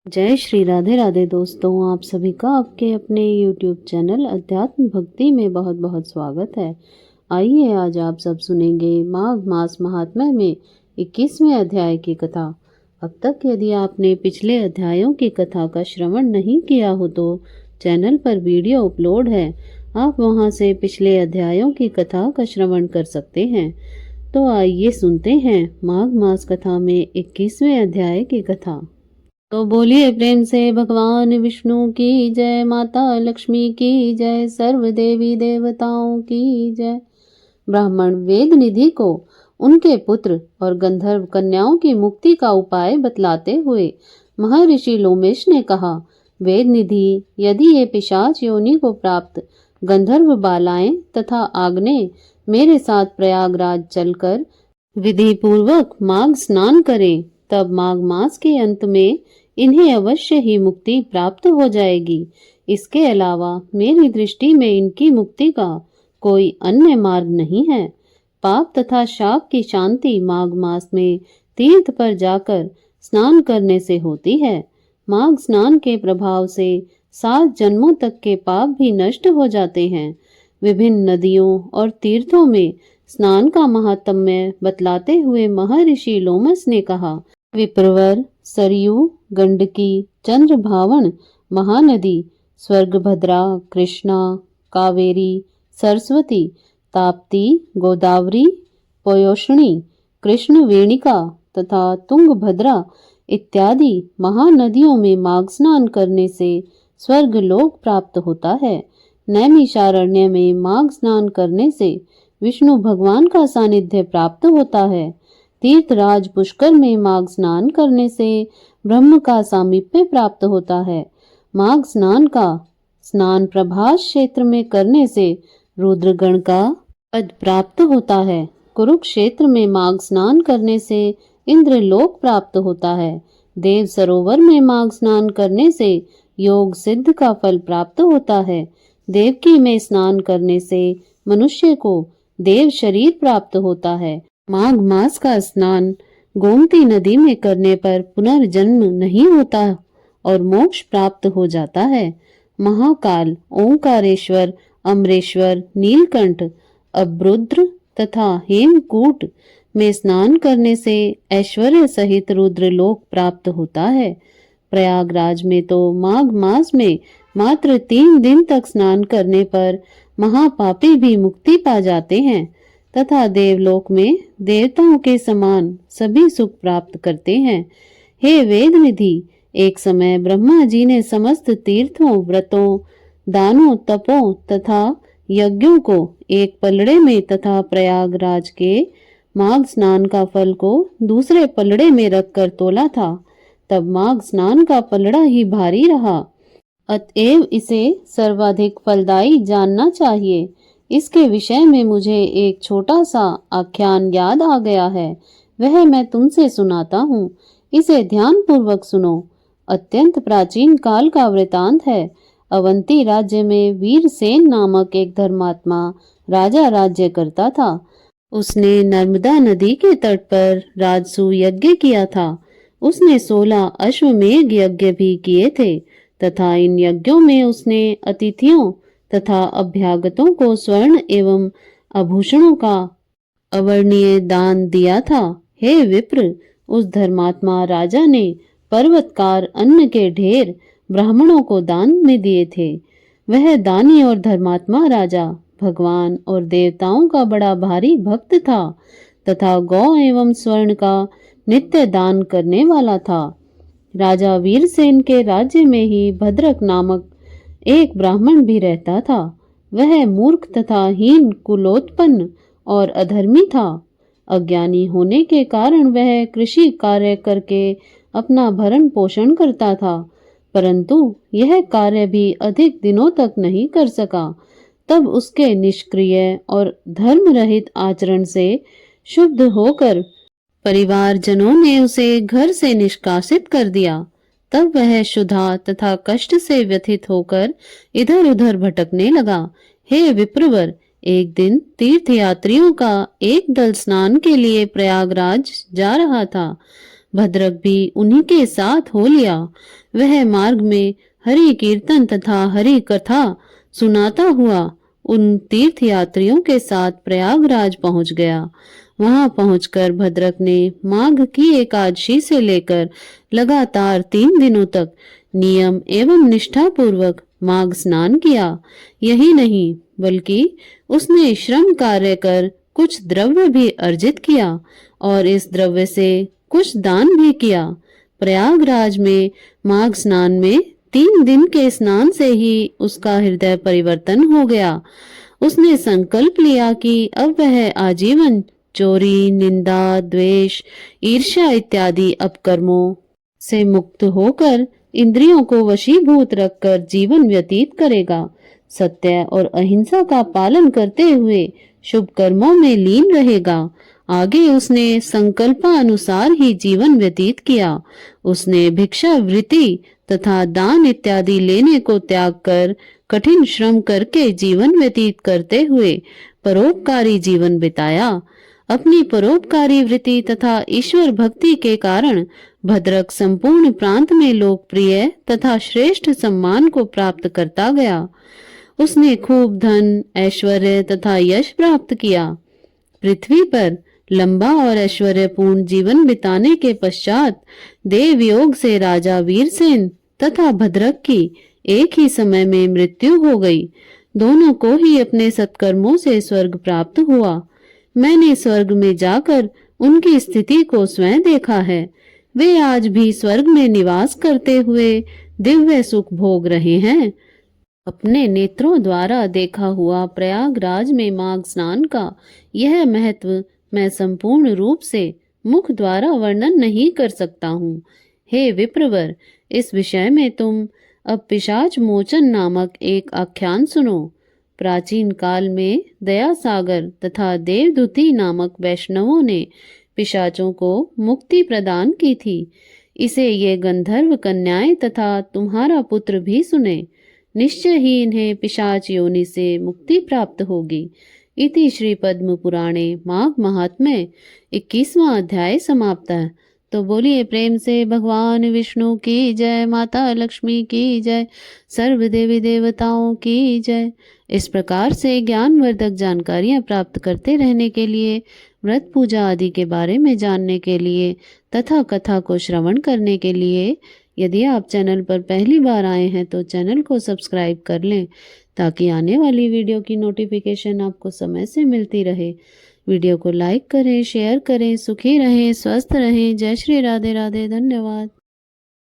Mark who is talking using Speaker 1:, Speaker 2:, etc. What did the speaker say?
Speaker 1: जय श्री राधे राधे दोस्तों, आप सभी का आपके अपने YouTube चैनल अध्यात्म भक्ति में बहुत बहुत स्वागत है। आइए आज आप सब सुनेंगे माघ मास महात्म्य में 21वें अध्याय की कथा। अब तक यदि आपने पिछले अध्यायों की कथा का श्रवण नहीं किया हो तो चैनल पर वीडियो अपलोड है, आप वहां से पिछले अध्यायों की कथा का श्रवण कर सकते हैं। तो आइए सुनते हैं माघ मास कथा में 21वें अध्याय की कथा। तो बोलिए प्रेम से भगवान विष्णु की जय, माता लक्ष्मी की जय, सर्व देवी देवताओं की जय। ब्राह्मण वेद निधि को उनके पुत्र और गंधर्व कन्याओं की मुक्ति का उपाय बतलाते हुए महर्षि लोमेश ने कहा, वेद निधि, यदि ये पिशाच योनि को प्राप्त गंधर्व बालाएं तथा आग्नेय मेरे साथ प्रयागराज चलकर विधि पूर्वक माघ स्नान करें, तब माघ मास के अंत में इन्हें अवश्य ही मुक्ति प्राप्त हो जाएगी। इसके अलावा मेरी दृष्टि में इनकी मुक्ति का कोई अन्य मार्ग नहीं है। पाप तथा शाप की शांति माघ मास में तीर्थ पर जाकर स्नान करने से होती है। माघ स्नान के प्रभाव से 7 जन्मों तक के पाप भी नष्ट हो जाते हैं। विभिन्न नदियों और तीर्थों में स्नान का महात्म्य बतलाते हुए महर्षि लोमस ने कहा, विप्रवर, सरयू, गंडकी, चंद्रभावन, महानदी, स्वर्गभद्रा, कृष्णा, कावेरी, सरस्वती, ताप्ती, गोदावरी, पयोष्णी, कृष्णवेणिका तथा तुंगभद्रा इत्यादि महानदियों में माघ स्नान करने से स्वर्ग लोक प्राप्त होता है। नैमिषारण्य में माघ स्नान करने से विष्णु भगवान का सानिध्य प्राप्त होता है। तीर्थराज पुष्कर में माघ स्नान करने से ब्रह्म का सामीप्य प्राप्त होता है। माघ स्नान का स्नान प्रभास क्षेत्र में करने से रुद्रगण का पद प्राप्त होता है। कुरुक्षेत्र में माघ स्नान करने से इंद्रलोक प्राप्त होता है। देव सरोवर में माघ स्नान करने से योग सिद्ध का फल प्राप्त होता है। देवकी में स्नान करने से मनुष्य को देव शरीर प्राप्त होता है। माघ मास का स्नान गोमती नदी में करने पर पुनर्जन्म नहीं होता और मोक्ष प्राप्त हो जाता है। महाकाल, ओंकारेश्वर, अमरेश्वर, नीलकंठ, अब्रुद्र तथा हेमकूट में स्नान करने से ऐश्वर्य सहित रुद्रलोक प्राप्त होता है। प्रयागराज में तो माघ मास में मात्र 3 दिन तक स्नान करने पर महापापी भी मुक्ति पा जाते हैं तथा देवलोक में देवताओं के समान सभी सुख प्राप्त करते हैं। हे वेद निधि, एक समय ब्रह्मा जी ने समस्त तीर्थों, व्रतों, दानों, तपों तथा यज्ञों को एक पलड़े में तथा प्रयागराज के माघ स्नान का फल को दूसरे पलड़े में रखकर तोला था। तब माघ स्नान का पलड़ा ही भारी रहा, अतएव इसे सर्वाधिक फलदायी जानना चाहिए। इसके विषय में मुझे एक छोटा सा आख्यान याद आ गया है, वह मैं तुमसे सुनाता हूँ। इसे ध्यान पूर्वक सुनो। अत्यंत प्राचीन काल का वृतांत है। अवंती राज्य में वीरसेन नामक एक धर्मात्मा राजा राज्य करता था। उसने नर्मदा नदी के तट पर राजसू यज्ञ किया था। उसने 16 अश्वमेघ यज्ञ भी किए थे तथा इन यज्ञों में उसने अतिथियों तथा अभ्यागतों को स्वर्ण एवं आभूषणों का अवर्णीय दान दिया था। हे विप्र, उस धर्मात्मा राजा ने पर्वतकार अन्न के ढेर ब्राह्मणों को दान में दिए थे। वह दानी और धर्मात्मा राजा भगवान और देवताओं का बड़ा भारी भक्त था तथा गौ एवं स्वर्ण का नित्य दान करने वाला था। राजा वीरसेन के राज्य में ही भद्रक नामक एक ब्राह्मण भी रहता था। वह मूर्ख तथा हीन कुलोत्पन्न और अधर्मी था। अज्ञानी होने के कारण वह कृषि कार्य करके अपना भरण पोषण करता था, परंतु यह कार्य भी अधिक दिनों तक नहीं कर सका। तब उसके निष्क्रिय और धर्म रहित आचरण से शुद्ध होकर परिवारजनों ने उसे घर से निष्कासित कर दिया। तब वह क्षुधा तथा कष्ट से व्यथित होकर इधर उधर भटकने लगा। हे विप्रवर, एक दिन तीर्थयात्रियों का एक दल स्नान के लिए प्रयागराज जा रहा था। भद्रक भी उन्हीं के साथ हो लिया। वह मार्ग में हरि कीर्तन तथा हरि कथा सुनाता हुआ उन तीर्थयात्रियों के साथ प्रयागराज पहुंच गया। वहां पहुंचकर भद्रक ने माघ की एकादशी से लेकर लगातार 3 दिनों तक नियम एवं निष्ठा पूर्वक माघ स्नान किया। यही नहीं बल्कि उसने श्रम कार्य कर कुछ द्रव्य भी अर्जित किया और इस द्रव्य से कुछ दान भी किया। प्रयागराज में माघ स्नान में 3 दिन के स्नान से ही उसका हृदय परिवर्तन हो गया। उसने संकल्प लिया कि अब वह आजीवन चोरी, निंदा, द्वेष, ईर्ष्या इत्यादि अपकर्मों से मुक्त होकर इंद्रियों को वशीभूत रखकर जीवन व्यतीत करेगा। सत्य और अहिंसा का पालन करते हुए शुभ कर्मों में लीन रहेगा। आगे उसने संकल्पानुसार ही जीवन व्यतीत किया। उसने भिक्षा वृत्ति तथा दान इत्यादि लेने को त्याग कर कठिन श्रम करके जीवन व्यतीत करते हुए परोपकारी जीवन बिताया। अपनी परोपकारी वृत्ति तथा ईश्वर भक्ति के कारण भद्रक संपूर्ण प्रांत में लोकप्रिय तथा श्रेष्ठ सम्मान को प्राप्त करता गया। उसने खूब धन, ऐश्वर्य तथा यश प्राप्त किया। पृथ्वी पर लंबा और ऐश्वर्यपूर्ण जीवन बिताने के पश्चात देवयोग से राजा वीरसेन तथा भद्रक की एक ही समय में मृत्यु हो गई। दोनों को ही अपने सत्कर्मों से स्वर्ग प्राप्त हुआ। मैंने स्वर्ग में जाकर उनकी स्थिति को स्वयं देखा है। वे आज भी स्वर्ग में निवास करते हुए दिव्य सुख भोग रहे हैं। अपने नेत्रों द्वारा देखा हुआ प्रयागराज में माघ स्नान का यह महत्व मैं संपूर्ण रूप से मुख द्वारा वर्णन नहीं कर सकता हूँ। हे विप्रवर, इस विषय में तुम अब पिशाच मोचन नामक एक आख्यान सुनो। प्राचीन काल में दयासागर तथा देवदूती नामक वैष्णवों ने पिशाचों को मुक्ति प्रदान की थी। इसे ये गंधर्व कन्याएं तथा तुम्हारा पुत्र भी सुने। निश्चय ही इन्हें पिशाच योनि से मुक्ति प्राप्त होगी। इति श्री पद्म पुराणे माघ महात्म्य 21वां अध्याय समाप्त है। तो बोलिए प्रेम से भगवान विष्णु की जय, माता लक्ष्मी की जय, सर्व देवी देवताओं की जय। इस प्रकार से ज्ञानवर्धक जानकारियाँ प्राप्त करते रहने के लिए, व्रत पूजा आदि के बारे में जानने के लिए तथा कथा को श्रवण करने के लिए यदि आप चैनल पर पहली बार आए हैं तो चैनल को सब्सक्राइब कर लें ताकि आने वाली वीडियो की नोटिफिकेशन आपको समय से मिलती रहे। वीडियो को लाइक करें, शेयर करें। सुखी रहें, स्वस्थ रहें। जय श्री राधे राधे। धन्यवाद।